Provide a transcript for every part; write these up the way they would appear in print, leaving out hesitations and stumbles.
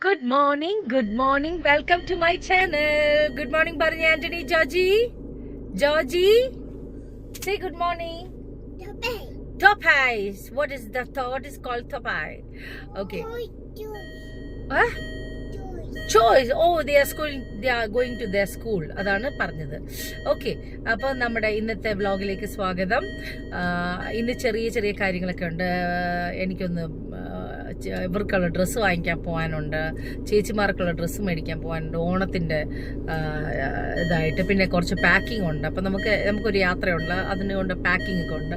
Good morning. Welcome to my channel. Good morning, Barney, Anthony, Georgie. Say good morning. Topaz. What is called Topaz? Okay. Huh? Choice. Oh, they are going to their school. അതാണ് പറഞ്ഞത്. Okay, അപ്പോൾ നമ്മുടെ ഇന്നത്തെ വ്ലോഗിലേക്ക് സ്വാഗതം. ഇന്ന് ചെറിയ കാര്യങ്ങളൊക്കെ ഉണ്ട്. എനിക്കൊന്ന് ഇവർക്കുള്ള ഡ്രസ്സ് വാങ്ങിക്കാൻ പോകാനുണ്ട്, ചേച്ചിമാർക്കുള്ള ഡ്രസ്സ് മേടിക്കാൻ പോകാനുണ്ട്, ഓണത്തിൻ്റെ ഇതായിട്ട്. പിന്നെ കുറച്ച് പാക്കിംഗ് ഉണ്ട്. അപ്പം നമുക്കൊരു യാത്രയുണ്ട്, അതിനുകൊണ്ട് പാക്കിംഗ് ഒക്കെ ഉണ്ട്.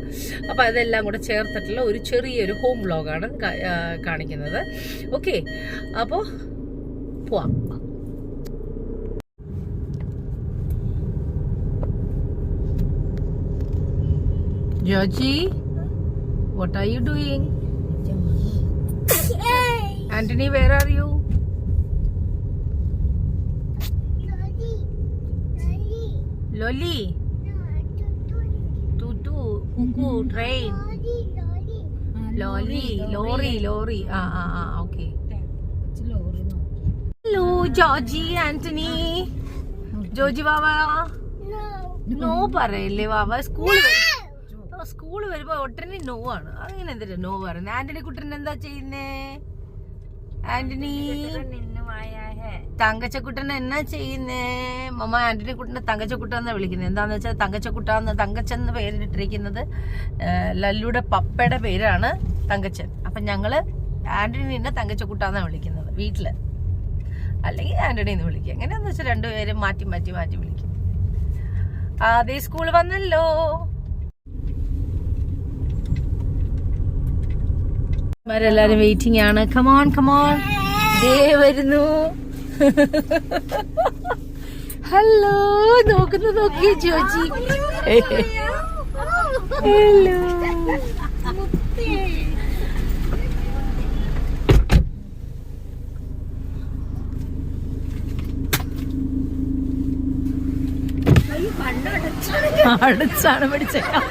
അപ്പോൾ അതെല്ലാം കൂടെ ചേർത്തിട്ടുള്ള ഒരു ചെറിയൊരു ഹോം വ്ലോഗാണ് കാണിക്കുന്നത്. ഓക്കെ, അപ്പോൾ പോവാം. Georgie, what are you doing? Anthony, where are you? Lolly. Tutu, cuckoo, train. Lorry. Okay. Hello, Georgie, Anthony. Georgie, Baba. No, പറയല്ലേ വാവ. സ്കൂൾ വരുമ്പോ ഒട്ടനെ നോ ആണ്. അങ്ങനെ എന്തിനാ നോ പറയുന്നത്? ആന്റണി കുട്ടൻ എന്താ ചെയ്യുന്നേ? ആന്റണി തങ്കച്ചക്കുട്ടൻ എന്നാ ചെയ്യുന്നേ? മമ്മ ആന്റണി കുട്ടനെ തങ്കച്ചക്കുട്ട എന്നാ വിളിക്കുന്നത്. എന്താന്ന് വെച്ചാൽ തങ്കച്ചെന്ന് പേരിട്ടിരിക്കുന്നത് ലല്ലുടെ പപ്പയുടെ പേരാണ് തങ്കച്ചൻ. അപ്പൊ ഞങ്ങള് ആന്റണിനെ തങ്കച്ചക്കുട്ടാന്നാ വിളിക്കുന്നത് വീട്ടില്, അല്ലെങ്കിൽ ആന്റണി എന്ന് വിളിക്കുക. എങ്ങനെയാന്ന് വെച്ചാൽ രണ്ടുപേരും മാറ്റി വിളിക്കും. അതേ സ്കൂൾ വന്നല്ലോ. എല്ലാരും വെയിറ്റിംഗ് ആണ്. കമോൺ ദേ വരുന്നു. ഹലോ, നോക്കിയേ ജോജി. ഹലോ, അടച്ചാണ് പഠിച്ചേക്കാം.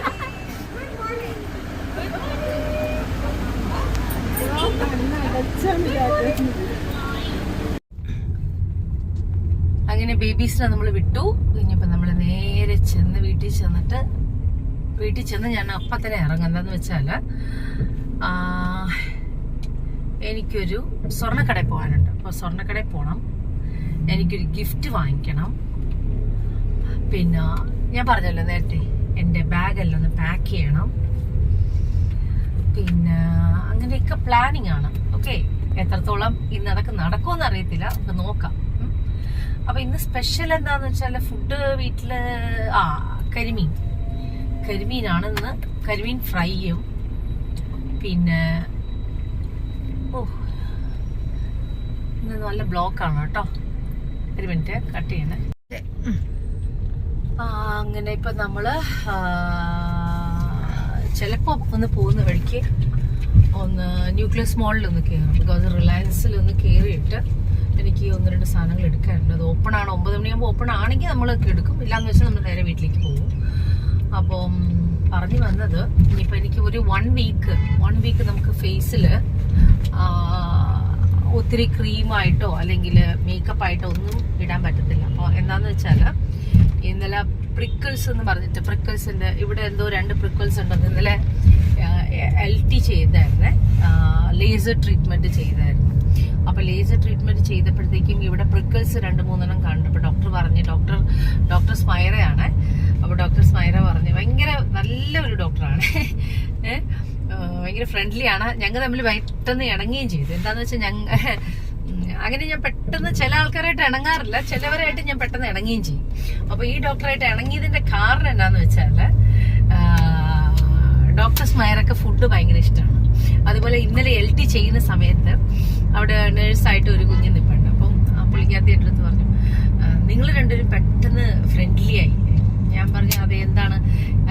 അങ്ങനെ ബേബീസിനെ നമ്മൾ വിട്ടു. ഇനിയിപ്പോ നമ്മള് നേരെ വീട്ടിൽ ചെന്ന് ഞാൻ അപ്പം തന്നെ ഇറങ്ങും. എന്താന്ന് വെച്ചാല് എനിക്കൊരു സ്വർണ്ണക്കടയിൽ പോകാനുണ്ട്. അപ്പൊ സ്വർണ്ണക്കടയിൽ പോണം, എനിക്കൊരു ഗിഫ്റ്റ് വാങ്ങിക്കണം. പിന്നെ ഞാൻ പറഞ്ഞല്ലോ നേരത്തെ, എന്റെ ബാഗെല്ലാം ഒന്ന് പാക്ക് ചെയ്യണം. പിന്നെ അങ്ങനെയൊക്കെ പ്ലാനിങ് ആണ്. ഓക്കെ, എത്രത്തോളം ഇന്ന് അതൊക്കെ നടക്കുമെന്ന് അറിയത്തില്ല, നമുക്ക് നോക്കാം. അപ്പൊ ഇന്ന് സ്പെഷ്യൽ എന്താന്ന് വെച്ചാല് ഫുഡ് വീട്ടില് കരിമീനാണ് ഇന്ന്. കരിമീൻ ഫ്രൈയും പിന്നെ ഇന്ന് നല്ല ബ്ലോക്കാണ് കേട്ടോ. ഒരു മിനിറ്റ് കട്ട് ചെയ്യണേ. അങ്ങനെ ഇപ്പൊ നമ്മള് ചിലപ്പോ ഒന്ന് പോകുന്ന വഴിക്ക് ഒന്ന് ന്യൂക്ലിയസ് മോളിൽ ഒന്ന് കയറും. ബിക്കോസ് റിലയൻസിൽ ഒന്ന് കയറിയിട്ട് എനിക്ക് 1-2 സാധനങ്ങൾ എടുക്കാറുണ്ട്. അത് ഓപ്പൺ ആണ്, 9 മണിയാകുമ്പോൾ ഓപ്പൺ ആണെങ്കിൽ നമ്മളൊക്കെ എടുക്കും. ഇല്ലാന്ന് വെച്ചാൽ നമ്മൾ നേരെ വീട്ടിലേക്ക് പോകും. അപ്പം പറഞ്ഞു വന്നത്, ഇനിയിപ്പോൾ എനിക്ക് ഒരു 1 വീക്ക് നമുക്ക് ഫേസിൽ ഒത്തിരി ക്രീമായിട്ടോ അല്ലെങ്കിൽ മേക്കപ്പ് ആയിട്ടോ ഒന്നും ഇടാൻ പറ്റത്തില്ല. അപ്പോൾ എന്താന്ന് വെച്ചാൽ ഇന്നലെ പ്രിക്കിൾസ് എന്ന് പറഞ്ഞിട്ട്, പ്രിക്കിൾസിന്റെ ഇവിടെ എന്തോ 2 പ്രിക്കിൾസ് ഉണ്ടെന്ന് ഇന്നലെ LT ചെയ്തായിരുന്നേ, ലേസർ ട്രീറ്റ്മെന്റ് ചെയ്തായിരുന്നു. അപ്പൊ ലേസർ ട്രീറ്റ്മെന്റ് ചെയ്തപ്പോഴത്തേക്കും ഇവിടെ പ്രിക്കിൾസ് 2-3 കണ്ടു. ഡോക്ടർ പറഞ്ഞു, ഡോക്ടർ സ്മൈറയാണ്. അപ്പൊ ഡോക്ടർ സ്മൈറ പറഞ്ഞു, ഭയങ്കര നല്ലൊരു ഡോക്ടറാണ്, ഭയങ്കര ഫ്രണ്ട്ലി ആണ്. ഞങ്ങൾ തമ്മിൽ പെട്ടെന്ന് ഇണങ്ങുകയും ചെയ്തു. എന്താന്ന് വെച്ചാൽ അങ്ങനെ ഞാൻ പെട്ടെന്ന് ചില ആൾക്കാരായിട്ട് ഇണങ്ങാറില്ല, ചിലവരായിട്ട് ഞാൻ പെട്ടെന്ന് ഇണങ്ങുകയും ചെയ്യും. അപ്പൊ ഈ ഡോക്ടറായിട്ട് ഇണങ്ങിയതിന്റെ കാരണം എന്താന്ന് വെച്ചാല് ഡോക്ടർ സ്മൈറൊക്കെ ഫുഡ് ഭയങ്കര ഇഷ്ടമാണ്. അതുപോലെ ഇന്നലെ LT ചെയ്യുന്ന സമയത്ത് അവിടെ നേഴ്സായിട്ട് ഒരു കുഞ്ഞ് നിൽപ്പുണ്ട്. അപ്പം പുള്ളിക്കാത്തി എൻ്റെ അടുത്ത് പറഞ്ഞു, നിങ്ങൾ രണ്ടുപേരും പെട്ടെന്ന് ഫ്രണ്ട്ലി ആയി. ഞാൻ പറഞ്ഞു, അതെ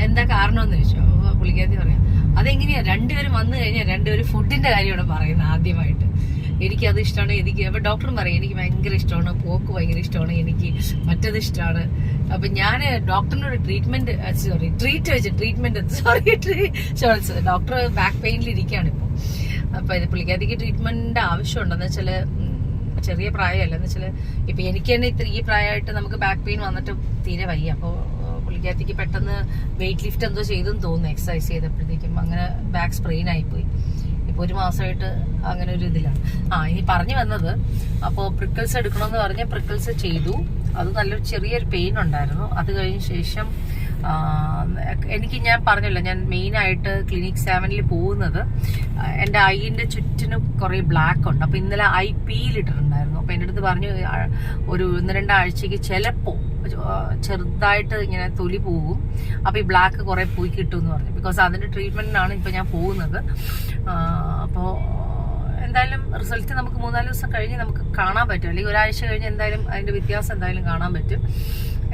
എന്താ കാരണമെന്ന് ചോദിച്ചു. അപ്പൊ പുള്ളിക്കാത്തി പറയാം, അതെങ്ങനെയാ രണ്ടുപേരും വന്നു കഴിഞ്ഞാൽ രണ്ടുപേരും ഫുഡിന്റെ കാര്യമാണ് പറയുന്നത് ആദ്യമായിട്ട്. എനിക്കത് ഇഷ്ടമാണ്. അപ്പൊ ഡോക്ടറും പറയും, എനിക്ക് ഭയങ്കര ഇഷ്ടമാണ്, പോക്ക് ഭയങ്കര ഇഷ്ടമാണ്, എനിക്ക് മറ്റത് ഇഷ്ടമാണ്. അപ്പൊ ഞാൻ ഡോക്ടറിനോട് ഡോക്ടർ ബാക്ക് പെയിനിൽ ഇരിക്കുകയാണ് ഇപ്പൊ. അപ്പൊ പുള്ളിക്കാതിക്ക് ട്രീറ്റ്മെന്റിന്റെ ആവശ്യമുണ്ടെന്ന് വെച്ചാല് ചെറിയ പ്രായമല്ല എന്ന് വെച്ചാൽ ഇപ്പം എനിക്ക് തന്നെ ഈ പ്രായമായിട്ട് നമുക്ക് ബാക്ക് പെയിൻ വന്നിട്ട് തീരെ വയ്യ. അപ്പോൾ പുള്ളിക്കകത്തേക്ക് പെട്ടെന്ന് വെയിറ്റ് ലിഫ്റ്റ് എന്തോ ചെയ്തെന്ന് തോന്നുന്നു എക്സസൈസ് ചെയ്തപ്പോഴത്തേക്കും. അങ്ങനെ ബാക്ക് സ്പ്രെയിൻ ആയിപ്പോയി. ഇപ്പോൾ 1 മാസമായിട്ട് അങ്ങനെ ഒരു ഇതിലാണ്. ഇനി പറഞ്ഞു വന്നത്, അപ്പോൾ പ്രിക്കിൾസ് എടുക്കണമെന്ന് പറഞ്ഞ് പ്രിക്കിൾസ് ചെയ്തു. അത് നല്ലൊരു ചെറിയൊരു പെയിൻ ഉണ്ടായിരുന്നു. അത് കഴിഞ്ഞ ശേഷം എനിക്ക്, ഞാൻ പറഞ്ഞല്ലോ, ഞാൻ മെയിനായിട്ട് ക്ലിനിക് 7 പോകുന്നത് എൻ്റെ ഐൻ്റെ ചുറ്റിനും കുറേ ബ്ലാക്ക് ഉണ്ട്. അപ്പോൾ ഇന്നലെ ഐ പീൽ ഇട്ടിട്ടുണ്ടായിരുന്നു. അപ്പോൾ എൻ്റെ അടുത്ത് പറഞ്ഞു ഒരു 1-2 ആഴ്ചക്ക് ചിലപ്പോൾ ചെറുതായിട്ട് ഇങ്ങനെ തൊലി പോകും, അപ്പോൾ ഈ ബ്ലാക്ക് കുറേ പോയി കിട്ടുമെന്ന് പറഞ്ഞു. ബിക്കോസ് അതിൻ്റെ ട്രീറ്റ്മെൻറ്റിനാണ് ഇപ്പോൾ ഞാൻ പോകുന്നത്. അപ്പോൾ എന്തായാലും റിസൾട്ട് നമുക്ക് 3-4 ദിവസം കഴിഞ്ഞ് നമുക്ക് കാണാൻ പറ്റും, അല്ലെങ്കിൽ ഒരാഴ്ച കഴിഞ്ഞ് എന്തായാലും അതിൻ്റെ വ്യത്യാസം എന്തായാലും കാണാൻ പറ്റും.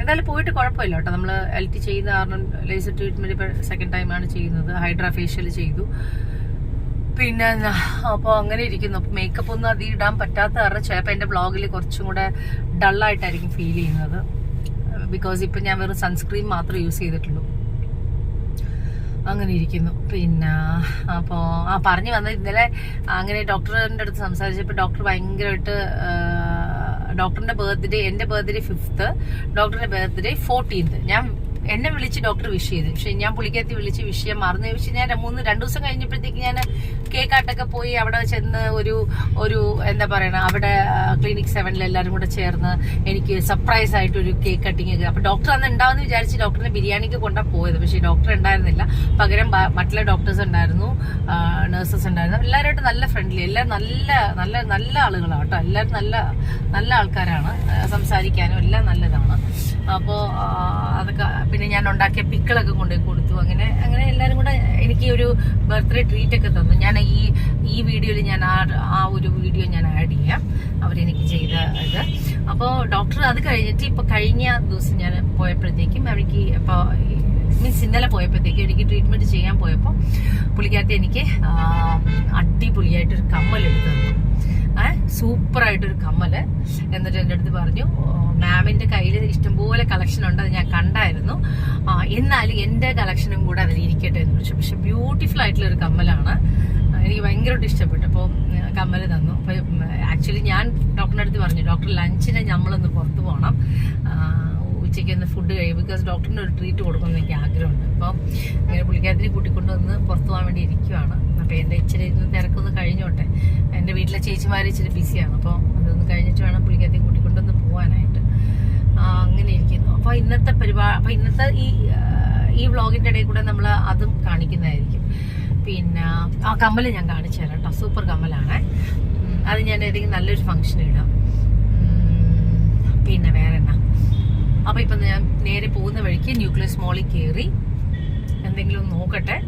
എന്തായാലും പോയിട്ട് കുഴപ്പമില്ല കേട്ടോ. നമ്മൾ LT ചെയ്യുന്ന കാരണം ലേസർ ട്രീറ്റ്മെൻറ്റ് ഇപ്പോൾ 2nd ടൈമാണ് ചെയ്യുന്നത്. ഹൈഡ്രാ ഫേഷ്യൽ ചെയ്തു. പിന്നെ അപ്പോൾ അങ്ങനെ ഇരിക്കുന്നു. അപ്പോൾ മേക്കപ്പ് ഒന്നും അധികം ഇടാൻ പറ്റാത്ത കാരണം ചിലപ്പോൾ എൻ്റെ ബ്ലോഗിൽ കുറച്ചും കൂടെ ഡള്ളായിട്ടായിരിക്കും ഫീൽ ചെയ്യുന്നത്. ബിക്കോസ് ഇപ്പം ഞാൻ വെറും സൺസ്ക്രീൻ മാത്രമേ യൂസ് ചെയ്തിട്ടുള്ളൂ. അങ്ങനെ ഇരിക്കുന്നു. പിന്നെ അപ്പോൾ പറഞ്ഞു വന്നത്, ഇന്നലെ അങ്ങനെ ഡോക്ടറിൻ്റെ അടുത്ത് സംസാരിച്ചപ്പോൾ ഡോക്ടർ ഭയങ്കരമായിട്ട്, ഡോക്ടറിൻ്റെ ബർത്ത്ഡേ, എൻ്റെ ബർത്ത്ഡേ 5th, ഡോക്ടറിൻ്റെ ബർത്ത്ഡേ 14th. എന്നെ വിളിച്ച് ഡോക്ടർ വിഷ് ചെയ്തു. പക്ഷെ ഞാൻ പുള്ളിക്കകത്ത് വിളിച്ച് വിഷയം മറന്നു. പക്ഷെ ഞാൻ 2 ദിവസം കഴിഞ്ഞപ്പോഴത്തേക്ക് ഞാൻ കേക്കാട്ടൊക്കെ പോയി അവിടെ ചെന്ന് ഒരു എന്താ പറയണ, അവിടെ ക്ലിനിക് 7 എല്ലാവരും കൂടെ ചേർന്ന് എനിക്ക് സർപ്രൈസ് ആയിട്ട് ഒരു കേക്ക് കട്ടിങ് ഒക്കെ. അപ്പൊ ഡോക്ടർ അന്ന് ഉണ്ടാവുമെന്ന് വിചാരിച്ച് ഡോക്ടറിനെ ബിരിയാണിക്ക് കൊണ്ടാ പോയത്. പക്ഷെ ഡോക്ടർ ഉണ്ടായിരുന്നില്ല. പകരം മറ്റുള്ള ഡോക്ടേഴ്സ് ഉണ്ടായിരുന്നു, നഴ്സസ് ഉണ്ടായിരുന്നു. എല്ലാവരുമായിട്ട് നല്ല ഫ്രണ്ട്ലി, എല്ലാവരും നല്ല നല്ല നല്ല ആളുകളാണ് കേട്ടോ. എല്ലാവരും നല്ല നല്ല ആൾക്കാരാണ്, സംസാരിക്കാനും എല്ലാം നല്ലതാണ്. അപ്പോൾ അതൊക്കെ, പിന്നെ ഞാൻ ഉണ്ടാക്കിയ പിക്കിളൊക്കെ കൊണ്ടുപോയി കൊടുത്തു. അങ്ങനെ എല്ലാവരും കൂടെ എനിക്ക് ഒരു ബർത്ത്ഡേ ട്രീറ്റ് ഒക്കെ തന്നു. ഞാൻ ഈ വീഡിയോയിൽ ഞാൻ ആ ഒരു വീഡിയോ ഞാൻ ആഡ് ചെയ്യാം, അവരെനിക്ക് ചെയ്ത ഇത്. അപ്പോൾ ഡോക്ടർ അത് കഴിഞ്ഞിട്ട് ഇപ്പോൾ കഴിഞ്ഞ ദിവസം ഞാൻ പോയപ്പോഴത്തേക്കും എനിക്ക്, ഇപ്പോൾ മീൻസ് ഇന്നലെ പോയപ്പോഴത്തേക്കും എനിക്ക് ട്രീറ്റ്മെൻറ്റ് ചെയ്യാൻ പോയപ്പോൾ പുള്ളിക്കകത്ത് എനിക്ക് അടിപൊളിയായിട്ടൊരു കമ്മൽ എടുത്തു തന്നു. സൂപ്പറായിട്ടൊരു കമ്മല്. എന്നിട്ട് എൻ്റെ അടുത്ത് പറഞ്ഞു, മാമിൻ്റെ കയ്യിൽ ഇഷ്ടംപോലെ കളക്ഷൻ ഉണ്ട്, അത് ഞാൻ കണ്ടായിരുന്നു, എന്നാലും എൻ്റെ കളക്ഷനും കൂടെ അതിൽ ഇരിക്കട്ടെ എന്ന് വെച്ചു. പക്ഷെ ബ്യൂട്ടിഫുൾ ആയിട്ടുള്ള ഒരു കമ്മലാണ്, എനിക്ക് ഭയങ്കരമായിട്ട് ഇഷ്ടപ്പെട്ടു. അപ്പോൾ കമ്മൽ തന്നു. അപ്പോൾ ആക്ച്വലി ഞാൻ ഡോക്ടറിൻ്റെ അടുത്ത് പറഞ്ഞു, ഡോക്ടർ ലഞ്ചിന് നമ്മളൊന്ന് പുറത്ത് പോകണം, ഉച്ചയ്ക്ക് ഒന്ന് ഫുഡ് കഴിയും, ബിക്കോസ് ഡോക്ടറിന് ഒരു ട്രീറ്റ് കൊടുക്കണമെന്ന് എനിക്ക് ആഗ്രഹമുണ്ട്. അപ്പോൾ അങ്ങനെ പുള്ളിക്കാരത്തിനെ കൂട്ടിക്കൊണ്ടുവന്ന് പുറത്ത് പോകാൻ വേണ്ടി ഇരിക്കുവാണ്. അപ്പോൾ എൻ്റെ ഇച്ചിരി തിരക്കൊന്ന് കഴിഞ്ഞോട്ടെ. എൻ്റെ വീട്ടിലെ ചേച്ചിമാർ ഇച്ചിരി ബിസിയാണ്. അപ്പോൾ അതൊന്ന് കഴിഞ്ഞിട്ട് വേണം പുള്ളിക്കാരത്തെ കൂട്ടിക്കൊണ്ടൊന്ന് പോകാനായിട്ട്. അങ്ങനെ ഇരിക്കുന്നു. അപ്പോൾ ഇന്നത്തെ പരിപാടി, അപ്പോൾ ഇന്നത്തെ ഈ വ്ളോഗിൻ്റെ ഇടയിൽ കൂടെ നമ്മൾ അതും കാണിക്കുന്നതായിരിക്കും. പിന്നെ കമ്മൽ ഞാൻ കാണിച്ചു തരാം കേട്ടോ. സൂപ്പർ കമ്മലാണ്. അത് ഞാൻ ഏതെങ്കിലും നല്ലൊരു ഫംഗ്ഷൻ ഇടാം. പിന്നെ വേറെ എന്നാ, അപ്പോൾ ഇപ്പം ഞാൻ നേരെ പോകുന്ന വഴിക്ക് ന്യൂക്ലിയസ് മോളിൽ കയറി എന്തെങ്കിലും നോക്കട്ടെ.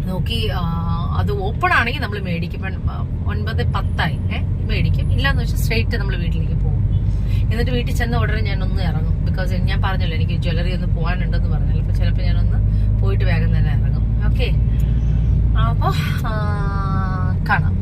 നോക്കി അത് ഓപ്പൺ ആണെങ്കിൽ നമ്മൾ മേടിക്കും. 9:10 മേടിക്കും. ഇല്ലാന്ന് വെച്ചാൽ സ്ട്രെയിറ്റ് നമ്മൾ വീട്ടിലേക്ക് പോകും. എന്നിട്ട് വീട്ടിൽ ചെന്ന ഉടനെ ഞാനൊന്ന് ഇറങ്ങും. ബിക്കോസ് ഞാൻ പറഞ്ഞല്ലോ എനിക്ക് ജ്വല്ലറി ഒന്ന് പോകാനുണ്ടെന്ന് പറഞ്ഞല്ലോ. അപ്പോൾ ചിലപ്പോൾ ഞാനൊന്ന് പോയിട്ട് വേഗം തന്നെ ഇറങ്ങും. ഓക്കെ, അപ്പോൾ കാണാം.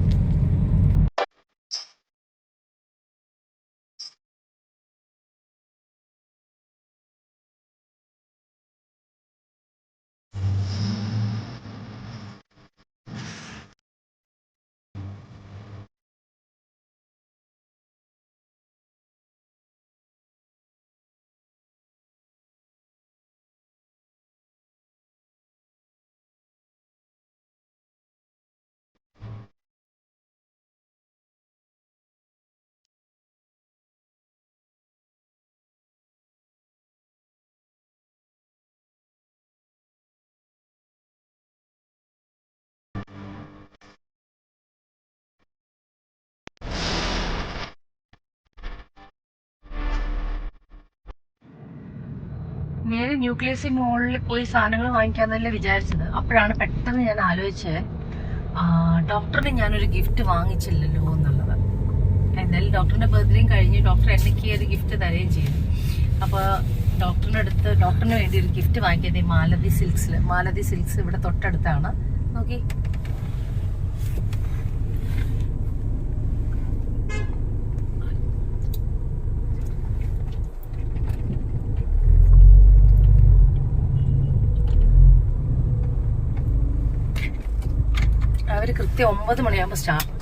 നേരെ ന്യൂക്ലിയസ് മോളിൽ പോയി സാധനങ്ങൾ വാങ്ങിക്കാന്നല്ലേ വിചാരിച്ചത്. അപ്പോഴാണ് പെട്ടെന്ന് ഞാൻ ആലോചിച്ചത്, ഡോക്ടറിന് ഞാനൊരു ഗിഫ്റ്റ് വാങ്ങിച്ചില്ലല്ലോ എന്നുള്ളത്. എന്തായാലും ഡോക്ടറിൻ്റെ ബർത്ത്ഡേയും കഴിഞ്ഞ് ഡോക്ടർ എനിക്ക് ഒരു ഗിഫ്റ്റ് തരുകയും ചെയ്തു. അപ്പോൾ ഡോക്ടറിന് വേണ്ടി ഒരു ഗിഫ്റ്റ് വാങ്ങിയത് മാലതി സിൽക്സ് ഇവിടെ തൊട്ടടുത്താണ്. നോക്കി, അവർ കൃത്യം 9 മണിയാകുമ്പോൾ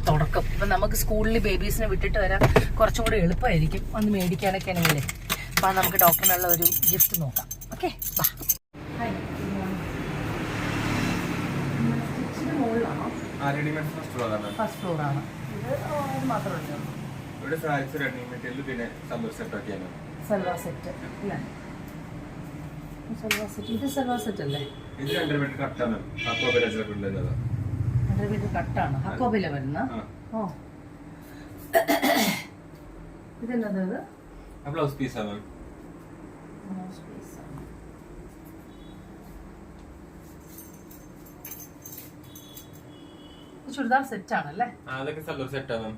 തുടക്കം. അപ്പം നമുക്ക് സ്കൂളിൽ ബേബീസിനെ വിട്ടിട്ട് വരാൻ കുറച്ചും കൂടി എളുപ്പമായിരിക്കും ഒന്ന് മേടിക്കാനൊക്കെ ആണെങ്കിൽ. അപ്പം നമുക്ക് ഡോക്ടറിനുള്ള ഒരു ഗിഫ്റ്റ് നോക്കാം. ഓക്കെ, വാ. സ്റ്റിച്ചിന് മുകളിലാണോ? ഫസ്റ്റ് ഫ്ലോറാണ്. ഇത് മാത്രമല്ലോ. സൽവാർ സെറ്റ് അല്ലേ? സൽവാർ സെറ്റ്. ഇത് സൽവാർ സെറ്റ് അല്ലേ? ഇത് 2 മീറ്റർ കട്ടാണ്. കട്ടാണ് ഹക്കോബില വരുന്ന. ഓ, ഇതെന്നത്? ബ്ലൗസ് പീസാണ്. ചുരിദാർ സെറ്റ് ആണല്ലേ? അതൊക്കെ സൽവാർ സെറ്റ് ആണ്.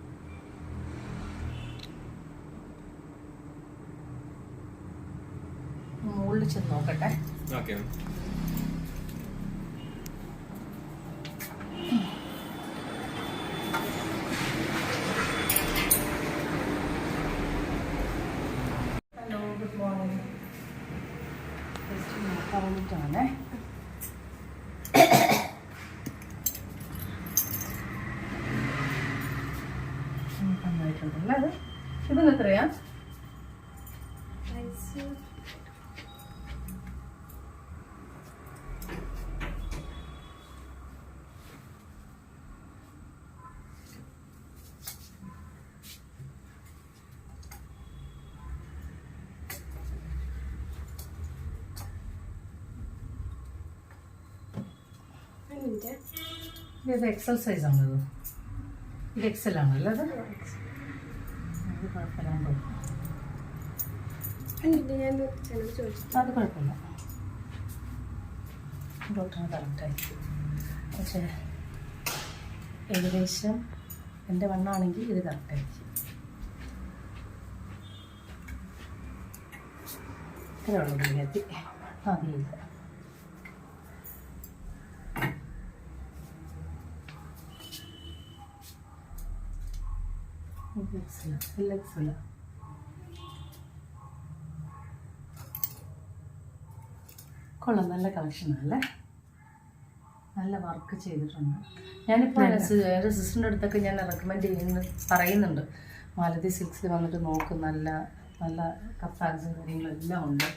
മുകളിൽ ചെന്ന് നോക്കട്ടെ. ഓക്കെ. Hello, good morning. പറഞ്ഞിട്ടാണേ. നന്നായിട്ടുണ്ടല്ലേ? അത് ഇതിന് എത്രയാ? ഇത് എക്സൽ സൈസ് ആണത്. ഇത് എക്സൽ ആണല്ലോ. അത് കുഴപ്പമില്ല. അത് കുഴപ്പമില്ല, ഡോക്ടറിന് കറക്റ്റായിരിക്കും. പക്ഷേ ഏകദേശം എൻ്റെ വണ്ണാണെങ്കിൽ ഇത് കറക്റ്റായിരിക്കും. ഇത്രയുള്ളൂ ഇതിലെത്തി. അതില്ല. കൊള്ളാം, നല്ല കളക്ഷനല്ലേ? നല്ല വർക്ക് ചെയ്തിട്ടുണ്ട്. ഞാനിപ്പോൾ എൻ്റെ സിസ്റ്ററിൻ്റെ അടുത്തൊക്കെ ഞാൻ റെക്കമെൻഡ് പറയുന്നുണ്ട്. മാലതി സിൽക്സിൽ വന്നിട്ട് നോക്കും. നല്ല നല്ല കപ്പാൻസും കാര്യങ്ങളെല്ലാം ഉണ്ട്.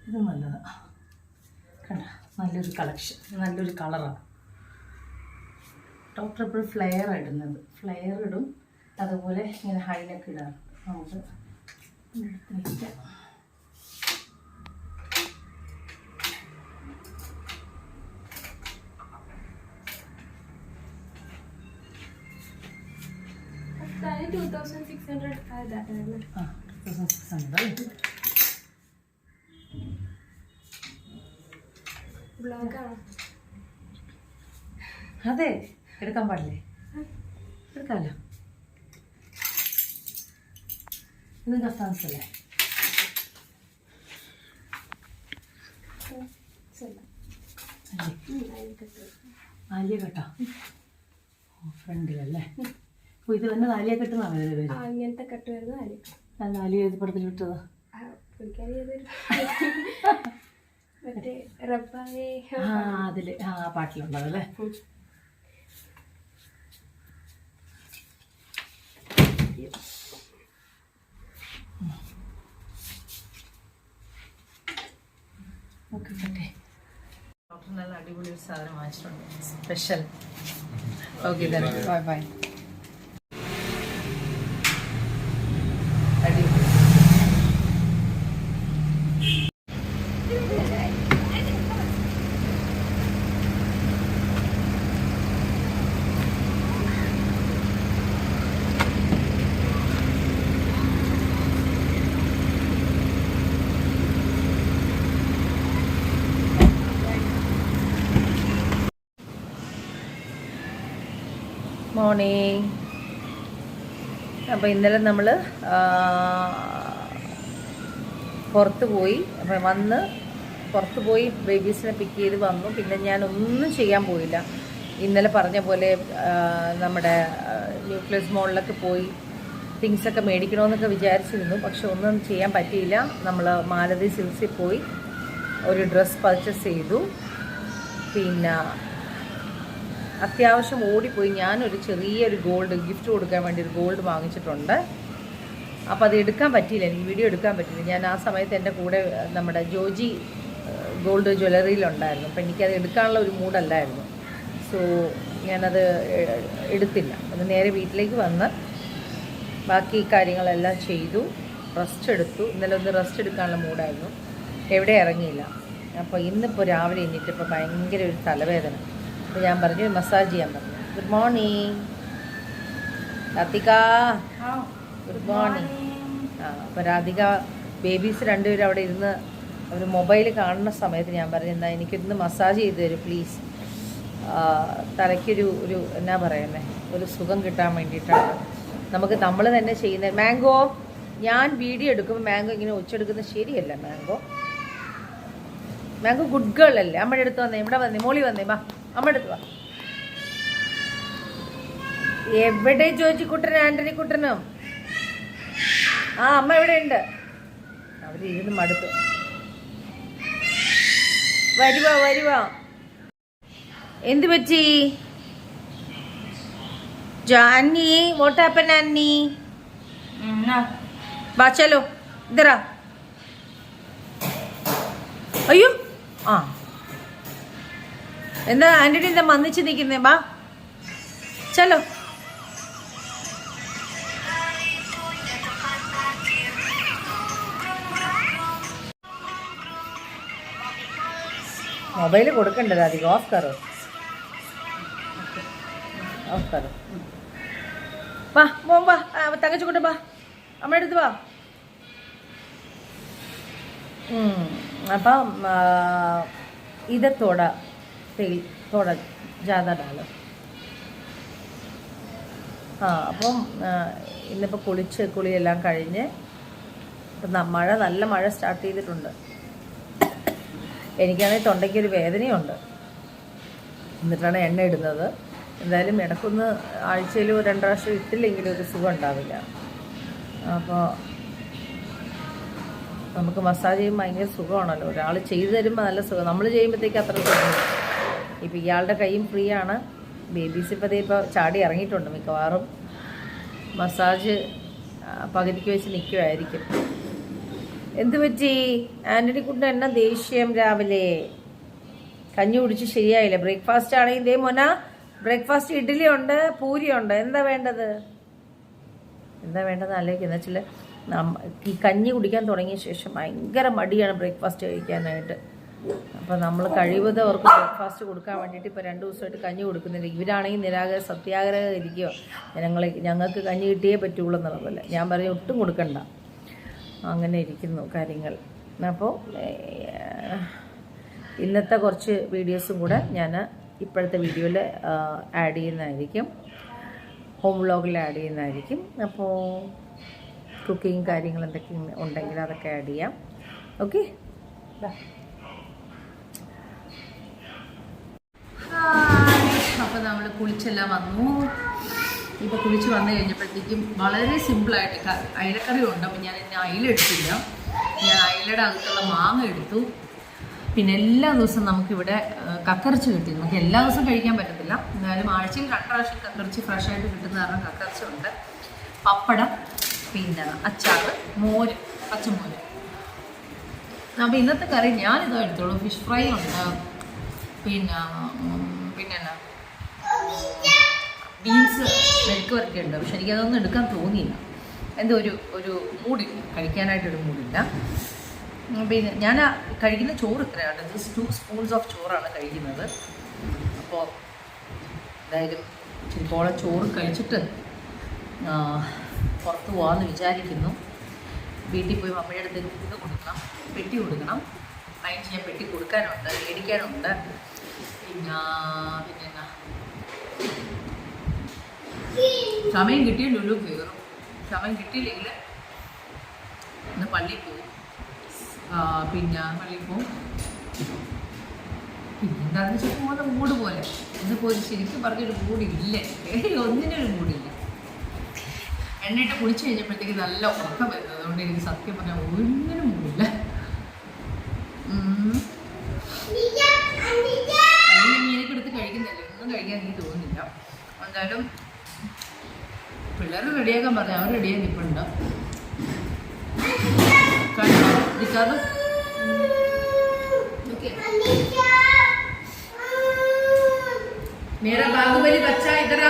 ഇത് നല്ലതാണ്. കണ്ട, നല്ലൊരു കളക്ഷൻ, നല്ലൊരു കളറാണ്. ഡോക്ടർ എപ്പോഴും ഫ്ലെയർ ഇടുന്നത്. ഫ്ലെയർ ഇടും, അതുപോലെ ഇങ്ങനെ ഹൈനൊക്കെ ഇടാറുണ്ട്. നമുക്ക് എടുത്ത് വയ്ക്കാം. അതെ, എടുക്കാൻ പാടില്ലേ? എടുക്കാമല്ലോ. ഇത് കഫ്താൻസല്ലേ? ആലിയ കെട്ടോ? ഫ്രണ്ടിലല്ലേ? ഇത് തന്നെ ആലിയ കെട്ടുന്നതാണ് പേര്. ഇങ്ങനത്തെ കെട്ട് വരുന്നത് ആലിയ. നല്ല ആലിയ ഏത് പടത്തിൽ വിട്ടത്? അതില് ആ പാട്ടിലുണ്ടതല്ലേ? ഓക്കെ, ഡോക്ടർ നല്ല അടിപൊളി ഒരു സാധനം വാങ്ങിച്ചിട്ടുണ്ട്. സ്പെഷ്യൽ. Okay, bye by. അടിപൊളി. മോർണിംഗ്. അപ്പോൾ ഇന്നലെ നമ്മൾ പുറത്ത് പോയി. അപ്പം വന്ന് പുറത്ത് പോയി ബേബീസിനെ പിക്ക് ചെയ്ത് വന്നു. പിന്നെ ഞാൻ ഒന്നും ചെയ്യാൻ പോയില്ല. ഇന്നലെ പറഞ്ഞ പോലെ നമ്മുടെ ന്യൂക്ലിയസ് മോളിലൊക്കെ പോയി തിങ്സൊക്കെ മേടിക്കണമെന്നൊക്കെ വിചാരിച്ചിരുന്നു. പക്ഷെ ഒന്നും ചെയ്യാൻ പറ്റിയില്ല. നമ്മൾ മാലതി സിൽക്സിൽ പോയി ഒരു ഡ്രസ്സ് പർച്ചേസ് ചെയ്തു. പിന്നെ അത്യാവശ്യം ഓടിപ്പോയി ഞാനൊരു ചെറിയൊരു ഗോൾഡ് ഗിഫ്റ്റ് കൊടുക്കാൻ വേണ്ടി ഒരു ഗോൾഡ് വാങ്ങിച്ചിട്ടുണ്ട്. അപ്പോൾ അത് എടുക്കാൻ പറ്റിയില്ല, എനിക്ക് വീഡിയോ എടുക്കാൻ പറ്റിയില്ല. ഞാൻ ആ സമയത്ത് എൻ്റെ കൂടെ നമ്മുടെ ജോജി ഗോൾഡ് ജ്വല്ലറിയിലുണ്ടായിരുന്നു. അപ്പോൾ എനിക്കത് എടുക്കാനുള്ള ഒരു മൂഡല്ലായിരുന്നു. സോ ഞാനത് എടുത്തില്ല. അത് നേരെ വീട്ടിലേക്ക് വന്ന് ബാക്കി കാര്യങ്ങളെല്ലാം ചെയ്തു, റെസ്റ്റ് എടുത്തു. ഇന്നലെ ഒന്ന് റെസ്റ്റ് എടുക്കാനുള്ള മൂഡായിരുന്നു, എവിടെ ഇറങ്ങിയില്ല. അപ്പോൾ ഇന്നിപ്പോൾ രാവിലെ എണീറ്റപ്പോൾ ഭയങ്കര ഒരു തലവേദന. അപ്പോൾ ഞാൻ പറഞ്ഞു മസാജ് ചെയ്യാൻ പറഞ്ഞു. Good morning Radhika. Good morning. അപ്പോൾ രാധിക ബേബീസ് രണ്ടുപേരും അവിടെ ഇരുന്ന് അവർ മൊബൈൽ കാണുന്ന സമയത്ത് ഞാൻ പറഞ്ഞു എന്നാൽ എനിക്കൊന്ന് മസാജ് ചെയ്ത് തരും പ്ലീസ്. തലയ്ക്കൊരു എന്നാ പറയുന്നത്, ഒരു സുഖം കിട്ടാൻ വേണ്ടിയിട്ടാണ്. നമുക്ക് നമ്മൾ തന്നെ ചെയ്യുന്നത്. മാംഗോ, ഞാൻ വീഡിയോ എടുക്കുമ്പോൾ മാംഗോ ഇങ്ങനെ ഒച്ചെടുക്കുന്നത് ശരിയല്ല. മാംഗോ ഗുഡ് ഗേൾ അല്ലേ? അമ്മയുടെ അടുത്ത് വന്നേ, ഇവിടെ വന്നേ, മോളി വന്നേ, വാ അമ്മയുടെ അടുത്ത് വാ. എവിടെ ജോജിക്കുട്ടനും ആന്റണി കുട്ടനും? അമ്മ എവിടെ ഉണ്ട്? അവരിരുന്ന് മടുത്തു. വരുവാ. എന്ത് പറ്റി ജാനി? What happen ആന്നി? വാ ചലോ ഇതറാ. അയ്യോ എന്താ ആന്റണി എന്താ മന്നിച്ച് നിൽക്കുന്നേ? വാ ചലോ. മൊബൈൽ കൊടുക്കണ്ടത് അധികം. ഓഫ് കറോ. വാ മോൻ വാ, തങ്കച്ചുകൊണ്ട് വാ, അമ്മയുടെ അടുത്ത് വാ. അപ്പം ഇത് തോട ജാഥ ഡാലോ. അപ്പം ഇന്നിപ്പോൾ കുളിയെല്ലാം കഴിഞ്ഞ് ഇപ്പം നല്ല മഴ സ്റ്റാർട്ട് ചെയ്തിട്ടുണ്ട്. എനിക്കാണെങ്കിൽ തൊണ്ടയ്ക്കൊരു വേദനയുണ്ട്, എന്നിട്ടാണ് എണ്ണ ഇടുന്നത്. എന്തായാലും ഇടയ്ക്കൊന്ന് ആഴ്ചയിൽ 2 പ്രാവശ്യം ഇട്ടില്ലെങ്കിലും ഒരു സുഖം ഉണ്ടാവില്ല. അപ്പോൾ നമുക്ക് മസാജ് ചെയ്യുമ്പോൾ ഭയങ്കര സുഖമാണല്ലോ. ഒരാൾ ചെയ്തു തരുമ്പോൾ നല്ല സുഖം, നമ്മൾ ചെയ്യുമ്പോഴത്തേക്ക് അത്ര സുഖം. ഇപ്പോൾ ഇയാളുടെ കൈയും ഫ്രീ ആണ്. ബേബീസ് ഇപ്പോൾ ചാടി ഇറങ്ങിയിട്ടുണ്ട്. മിക്കവാറും മസാജ് പകുതിക്ക് വെച്ച് നിൽക്കുമായിരിക്കും. എന്ത് പറ്റി ആന്റണി കുട്ടൻ? എന്നാ ദേഷ്യം രാവിലെ? കഞ്ഞി കുടിച്ച് ശരിയായില്ല. ബ്രേക്ക്ഫാസ്റ്റ് ആണെങ്കിൽ ഇതേ മോന, ബ്രേക്ക്ഫാസ്റ്റ് ഇഡ്ഡലി ഉണ്ട്, പൂരി ഉണ്ട്. എന്താ വേണ്ടത് ആലോചിക്കുക. എന്ന് വെച്ചാൽ ഈ കഞ്ഞി കുടിക്കാൻ തുടങ്ങിയ ശേഷം ഭയങ്കര മടിയാണ് ബ്രേക്ക്ഫാസ്റ്റ് കഴിക്കാനായിട്ട്. അപ്പോൾ നമ്മൾ കഴിവതും അവർക്ക് ബ്രേക്ക്ഫാസ്റ്റ് കൊടുക്കാൻ വേണ്ടിയിട്ട് ഇപ്പോൾ 2 ദിവസമായിട്ട് കഞ്ഞി കൊടുക്കുന്നില്ല. ഇവരാണെങ്കിൽ സത്യാഗ്രഹം ഇരിക്കുകയോ ഞങ്ങൾക്ക് കഞ്ഞി കിട്ടിയേ പറ്റുള്ളൂ എന്നുള്ളതല്ല. ഞാൻ പറയും ഒട്ടും കൊടുക്കണ്ട. അങ്ങനെ ഇരിക്കുന്നു കാര്യങ്ങൾ. അപ്പോൾ ഇന്നത്തെ കുറച്ച് വീഡിയോസും കൂടെ ഞാൻ ഇപ്പോഴത്തെ വീഡിയോയിൽ ആഡ് ചെയ്യുന്നതായിരിക്കും, ഹോം വ്ളോഗിൽ ആഡ് ചെയ്യുന്നതായിരിക്കും. അപ്പോൾ കുക്കിങ് കാര്യങ്ങൾ എന്തൊക്കെ ഉണ്ടെങ്കിൽ അതൊക്കെ ആഡ് ചെയ്യാം. ഓക്കെ. അപ്പോൾ നമ്മൾ കുളിച്ചെല്ലാം വന്നു. ഇപ്പോൾ കുളിച്ച് വന്നു കഴിഞ്ഞപ്പോഴത്തേക്കും വളരെ സിമ്പിളായിട്ട് അയിലക്കറി ഉണ്ട്. അപ്പോൾ ഞാൻ അയില എടുത്തില്ല, ഞാൻ അയിലയുടെ അകത്തുള്ള മാങ്ങ എടുത്തു. പിന്നെ എല്ലാ ദിവസവും നമുക്കിവിടെ കക്കറിച്ച് കിട്ടി. നമുക്ക് എല്ലാ ദിവസവും കഴിക്കാൻ പറ്റത്തില്ല, എന്നാലും ആഴ്ചയിൽ 2 പ്രാവശ്യം കക്കറിച്ച് ഫ്രഷായിട്ട് കിട്ടുന്ന കാരണം കക്കറിച്ച ഉണ്ട്. പപ്പടം, പിന്നെ അച്ചാറ്, മോര്, പച്ചമോര്. അപ്പോൾ ഇന്നത്തെ കറി ഞാനിതോ എടുത്തോളൂ. ഫിഷ് ഫ്രൈ ഉണ്ട്, പിന്നെ എന്നാ ബീൻസ് മെഴുക്ക് വരട്ടി ഉണ്ട്. പക്ഷെ എനിക്കതൊന്നും എടുക്കാൻ തോന്നിയില്ല. എന്തോ ഒരു മൂടില്ല, കഴിക്കാനായിട്ടൊരു മൂടില്ല. പിന്നെ ഞാൻ കഴിക്കുന്ന ചോറ് ഇത്രയാണ്. 2 സ്പൂൺസ് ഓഫ് ചോറാണ് കഴിക്കുന്നത്. അപ്പോൾ എന്തായാലും ചിലപ്പോൾ ചോറ് കഴിച്ചിട്ട് പുറത്ത് പോകാമെന്ന് വിചാരിക്കുന്നു. വീട്ടിൽ പോയി മമ്മയുടെ അടുത്ത് ഇത് കൊടുക്കണം, പെട്ടി കൊടുക്കണം. ക്ലൈൻ ചെയ്യാൻ പെട്ടി കൊടുക്കാനുണ്ട്, മേടിക്കാനുണ്ട്. പിന്നെന്നാ സമയം കിട്ടിയാൽ ലുലു കയറും. സമയം കിട്ടിയില്ലെങ്കിൽ ഇന്ന് പള്ളിയിൽ പോകും. പള്ളിയിൽ പോകും. പിന്നെന്താണെന്ന് വെച്ചാൽ പോകുന്ന മൂഡ് പോലെ. ഇന്നിപ്പോൾ ശരിക്കും പറഞ്ഞൊരു മൂടില്ല, ഒന്നിനൊരു മൂടില്ല. എണ്ണയിട്ട് കുളിച്ച് കഴിഞ്ഞപ്പോഴത്തേക്ക് നല്ല ഉറക്കം വരുന്നത്. അതുകൊണ്ട് എനിക്ക് സത്യം പറഞ്ഞാൽ ഒന്നിനും മൂടില്ല. അതെ അവർ റെഡിയായി നിൽപ്പുണ്ട്. കണ്ടോ मेरा बाहुबली बच्चा इधर आ.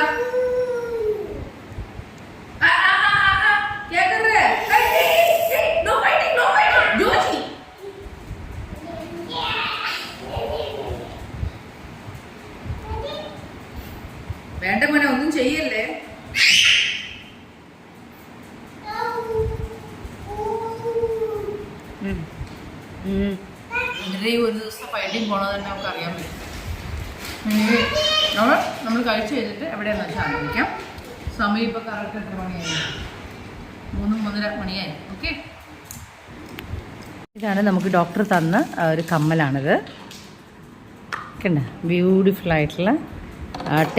क्या कर रहे हैं? No fighting, no fighting. Joshi വേണ്ട മോനെ, ഒന്നും ചെയ്യല്ലേ. ഇതിന്റെ ഒരു ദിവസം ഫൈറ്റിംഗ് പോണത് തന്നെ നമുക്ക് അറിയാൻ പറ്റും. നമ്മൾ കഴിച്ചു കഴിഞ്ഞിട്ട് എവിടെയാണെന്ന് വെച്ചാൽ ആലോചിക്കാം. സമയം ഇപ്പോൾ കറക്റ്റ് എത്ര മണിയായി? 3-3:30 മണിയായി. ഓക്കെ, ഇതാണ് നമുക്ക് ഡോക്ടർ തന്ന ഒരു കമ്മലാണിത്. കണ്ട ബ്യൂട്ടിഫുൾ ആയിട്ടുള്ള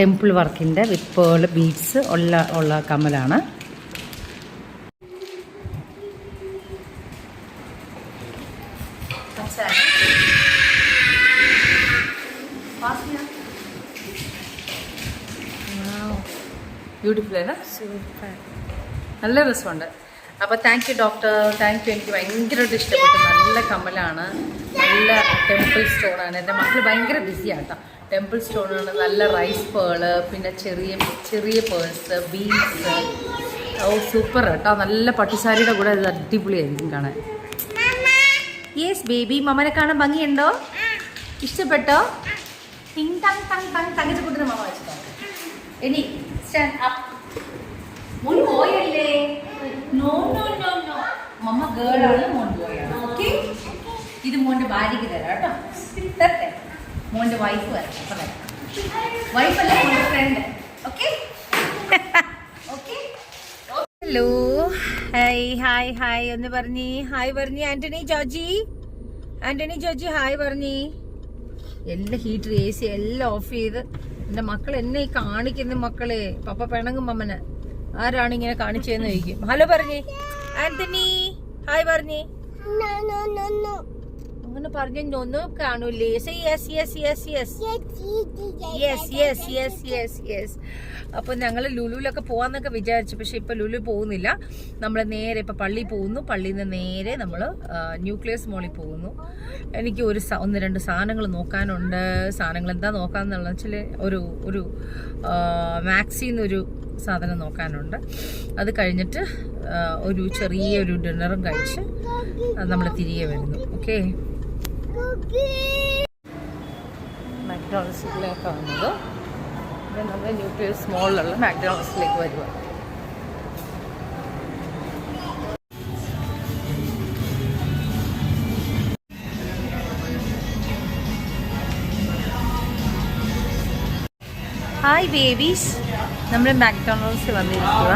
ടെമ്പിൾ വർക്കിൻ്റെ വിത്ത് പേൾ ബീഡ്സ് ഉള്ള കമ്മലാണ്. ബ്യൂട്ടിഫുൾ അല്ല? സൂപ്പർ, നല്ല രസമുണ്ട്. അപ്പോൾ thank you doctor, thank U. എനിക്ക് ഭയങ്കരമായിട്ട് ഇഷ്ടപ്പെട്ടു. നല്ല കമ്മലാണ്, നല്ല ടെമ്പിൾ സ്റ്റോണാണ്. എൻ്റെ മക്കൾ ഭയങ്കര ബിസിയാണ് കേട്ടോ. ടെമ്പിൾ സ്റ്റോണാണ്, നല്ല റൈസ് പേള്, പിന്നെ ചെറിയ ചെറിയ പേഴ്സ്, ബീഡ്സ്. ഓ സൂപ്പർ കേട്ടോ. നല്ല പട്ടുസാരിയുടെ കൂടെ ഇത് അടിപൊളിയായിരിക്കും കാണാൻ. യെസ് ബേബി, മമ്മനെ കാണാൻ ഭംഗിയുണ്ടോ? ഇഷ്ടപ്പെട്ടോ? ടിങ് ടങ് ടങ് ടങ് തങ്ങിച്ച കൂട്ടിന് മമ്മ വെച്ചിട്ടോ. ഇനി സ്റ്റാൻഡ് അപ്പ്. മോൻ ബോയല്ലേ? നോ നോ നോ നോ, മമ്മ ഗേളാണ്, മോൻ ബോയാണ്. ഓക്കെ, ഇത് മോൻ്റെ ഭാര്യയ്ക്ക് തരാം കേട്ടോ. തരട്ടെ? മോൻ്റെ വൈഫ് വരാം. അപ്പം തരാം. വൈഫല്ല, മോൻ്റെ friend. Okay okay. Hello, hi hi hi ഒന്ന് പറഞ്ഞി. ഹായ് പറഞ്ഞി. ആന്റണി ജോർജി, ആന്റണി ജോർജി ഹായ് പറഞ്ഞി. എല്ലാം ഹീറ്റർ എ സി എല്ലാം ഓഫ് ചെയ്ത്. എൻ്റെ മക്കൾ എന്നെ ഈ കാണിക്കുന്ന മക്കളെ. പപ്പ പിണങ്ങും മമ്മനെ. ആരാണ് ഇങ്ങനെ കാണിച്ചതെന്ന് ചോദിക്കും. ഹലോ പറഞ്ഞേ ആന്റണി, ഹായ് പറഞ്ഞേ. അങ്ങനെ പറഞ്ഞൊന്നും കാണൂലേ? Yes yes yes yes yes yes yes yes yes. അപ്പോൾ ഞങ്ങൾ ലുലുവിലൊക്കെ പോകാമെന്നൊക്കെ വിചാരിച്ചു. പക്ഷെ ഇപ്പം ലുലു പോകുന്നില്ല. നമ്മൾ നേരെ ഇപ്പം പള്ളിയിൽ പോകുന്നു. പള്ളിയിൽ നിന്ന് നേരെ നമ്മൾ ന്യൂക്ലിയസ് മോളിൽ പോകുന്നു. എനിക്ക് 1-2 സാധനങ്ങൾ നോക്കാനുണ്ട്. സാധനങ്ങൾ എന്താ നോക്കാമെന്നുള്ള വെച്ചാൽ ഒരു മാക്സിന്നൊരു സാധനം നോക്കാനുണ്ട്. അത് കഴിഞ്ഞിട്ട് ഒരു ചെറിയൊരു ഡിന്നറും കഴിച്ച് നമ്മൾ തിരികെ വരുന്നു. ഓക്കെ, മാക്ഡോണൾഡ്സിലേക്ക് വന്നത്. നമ്മൾ ന്യൂക്ലിയസ് മോളിലുള്ള മാക്ഡോണൾഡ്സിലേക്ക് വരുക. ഹായ് ബേബീസ്, നമ്മൾ മാക്ഡോണൾഡ്സിൽ വന്നിരിക്കുക.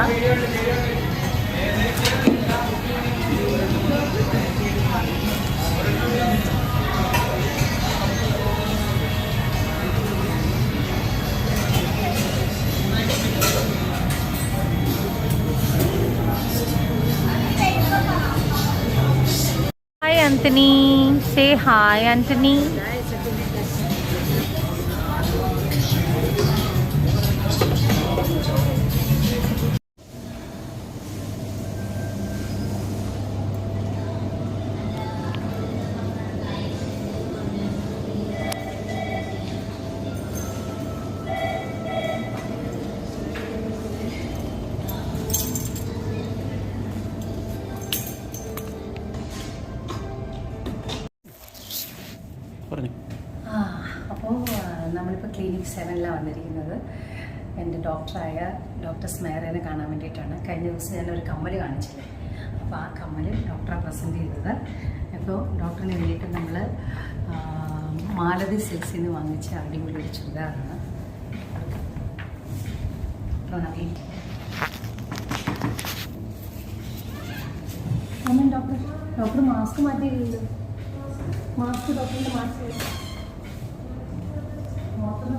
Hi Anthony, say hi Anthony. അപ്പോൾ നമ്മളിപ്പോൾ ക്ലിനിക് 7ലാണ് വന്നിരിക്കുന്നത്. എൻ്റെ ഡോക്ടറായ ഡോക്ടർ സ്മേരനെ കാണാൻ വേണ്ടിയിട്ടാണ്. കഴിഞ്ഞ ദിവസം ഞാനൊരു കമ്മൽ കാണിച്ചില്ലേ, അപ്പോൾ ആ കമ്മൽ ഡോക്ടറെ പ്രസൻറ്റ് ചെയ്തത്. അപ്പോൾ ഡോക്ടറിന് വേണ്ടിയിട്ട് നമ്മൾ മാലതി സിൽക്സിൽ നിന്ന് വാങ്ങിച്ച അടിപൊളി ഒരു ചുരിദാറാണ്. ഡോക്ടർ മാസ്ക് മാറ്റിയില്ലല്ലോ. മാസ്ക് ഡോക്ടറിൻ്റെ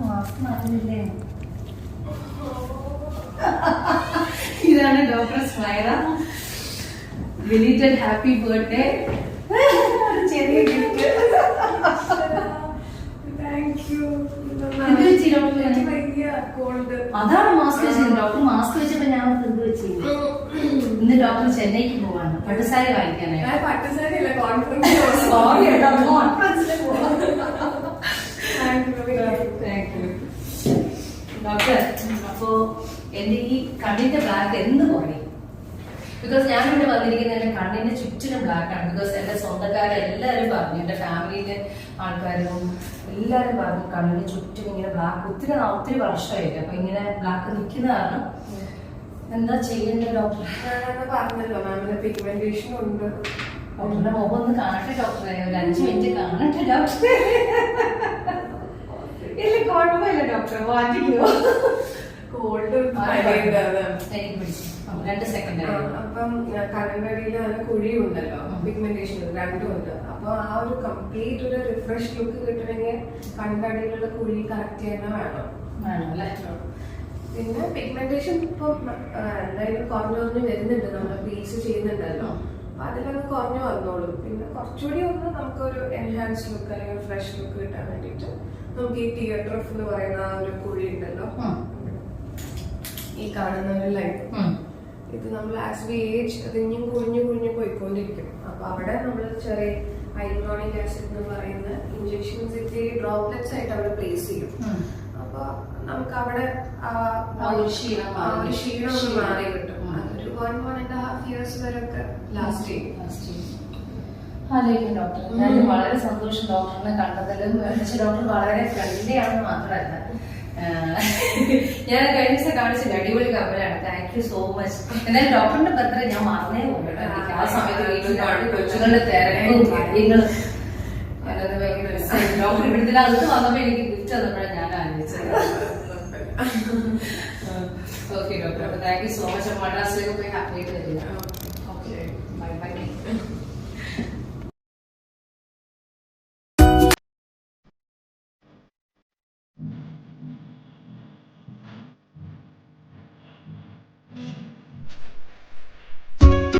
മാസ്ക് മാറ്റുന്നില്ലേ? ഇതാണ് doctor Smaira. Belated happy birthday. ചെറിയ ഗിഫ്റ്റ്. അതാണ് മാസ്ക് വെച്ചത്. ഡോക്ടർ മാസ്ക് വെച്ചപ്പോ ഞാൻ എന്ത് വെച്ചില്ല. ഇന്ന് ഡോക്ടർ ചെന്നൈക്ക് പോവാണ് പട്ടുസാരി വാങ്ങിക്കാനായിട്ട്. ഞാൻ പട്ടുസാരി അല്ല, കോൺഫറൻസ്. സോറി കേട്ടോ, കോൺഫറൻസിന് പോവാ. ഡോക്ടർ, അപ്പോ എന്റെ ഈ കണ്ണിന്റെ ബ്ലാക്ക് എന്ന് കുറയും? ബിക്കോസ് ഞാനിവിടെ വന്നിരിക്കുന്നത് എന്റെ കണ്ണിന്റെ ചുറ്റിനും ബ്ലാക്ക് ആണ്. ബിക്കോസ് എന്റെ സ്വന്തക്കാരെല്ലാരും പറഞ്ഞു, എന്റെ ഫാമിലിയിലെ ആൾക്കാരും എല്ലാരും പറഞ്ഞു കണ്ണിന് ചുറ്റും ഇങ്ങനെ ബ്ലാക്ക് ഒത്തിരി വർഷമായില്ല. അപ്പൊ ഇങ്ങനെ ബ്ലാക്ക് നിൽക്കുന്ന കാരണം എന്താ ചെയ്യേണ്ടത് ഡോക്ടർ? ഞാനത് പറഞ്ഞല്ലോ, മാമിന് പിഗ്മെന്റേഷൻ ഉണ്ട്. ഡോക്ടറുടെ മുഖം ഒന്ന് കാണട്ടെ ഡോക്ടറെ, ഒരു 5 മിനിറ്റ് കാണട്ടെ ഡോക്ടറെ. ഇല്ല കുഴപ്പമില്ല ഡോക്ടർ, മാറ്റിക്കോ. കോൾഡ് എനിക്ക് പിടിച്ചു 2 സെക്കൻഡ്. അപ്പം കണ്ണടിയിൽ നല്ല കുഴിയുണ്ടല്ലോ, പിഗ്മെന്റേഷൻ രണ്ടും ഉണ്ട്. അപ്പൊ ആ ഒരു കംപ്ലീറ്റ് ഒരു റിഫ്രഷ് ലുക്ക് കിട്ടണമെങ്കിൽ കണ്ണടിയിലുള്ള കുഴി കറക്റ്റ് ചെയ്യാൻ വേണം അല്ലേ? പിന്നെ പിഗ്മെന്റേഷൻ ഇപ്പൊ എന്തായാലും കുറഞ്ഞു വരുന്നുണ്ട്, നമ്മൾ പീസ് ചെയ്യുന്നുണ്ടല്ലോ. അപ്പൊ അതിലൊന്ന് കുറഞ്ഞു വന്നോളും. പിന്നെ കുറച്ചുകൂടി ഒന്ന് നമുക്കൊരു എൻഹാൻസ് ലുക്ക് അല്ലെങ്കിൽ ഫ്രഷ് ലുക്ക് കിട്ടാൻ വേണ്ടിട്ട് നമുക്ക് ഈ തിയേറ്റർ എന്ന് പറയുന്ന ആ ഒരു കുഴി ഉണ്ടല്ലോ, ഈ കാണുന്ന ഒരു ലൈൻ, ഇത് നമ്മൾ ആസ് വി ഏജ് അത് ഇനിയും കുഴിഞ്ഞു പോയിക്കൊണ്ടിരിക്കും. അപ്പൊ അവിടെ നമ്മൾ ചെറിയ ഹൈലോണിക് ആസിഡ് എന്ന് പറയുന്ന ഇഞ്ചക്ഷൻസ് ഇത്തിരി ഡ്രോപ്ലെറ്റ്സ് ആയിട്ട് അവിടെ പ്ലേസ് ചെയ്യും. അപ്പൊ നമുക്ക് അവിടെ ക്ഷീണം മാറി കിട്ടും. അതൊരു 1.5 years വരെയൊക്കെ ലാസ്റ്റ് ചെയ്യും. ഡോക്ടർ, ഞാൻ വളരെ സന്തോഷം ഡോക്ടറിനെ കണ്ടതിലും. ഡോക്ടർ വളരെ ഫ്രണ്ട്ലി ആണെന്ന് മാത്രമല്ല, ഞാൻ കഴിഞ്ഞ ദിവസം കാണിച്ചില്ല, അടിപൊളി കമ്പനിയാണ്. Thank you so much. എന്നാലും ഡോക്ടറിന്റെ ബർത്ത്ഡേ ഞാൻ മറന്നേ പോകട്ടെ. ആ സമയത്ത് വീട്ടിൽ കൊച്ചുകളുടെ തിരക്കും കാര്യങ്ങളും ഡോക്ടർ ഇവിടുത്തെ അകത്ത് വന്നപ്പോ എനിക്ക് ഗിഫ്റ്റ് തന്നപ്പോഴാണ് ഞാൻ ആലോചിച്ചത്. Okay doctor, thank you so much. മദ്രാസിലേക്ക് പോയി ഹാപ്പി ആയിട്ട് വരിക. Okay, bye by.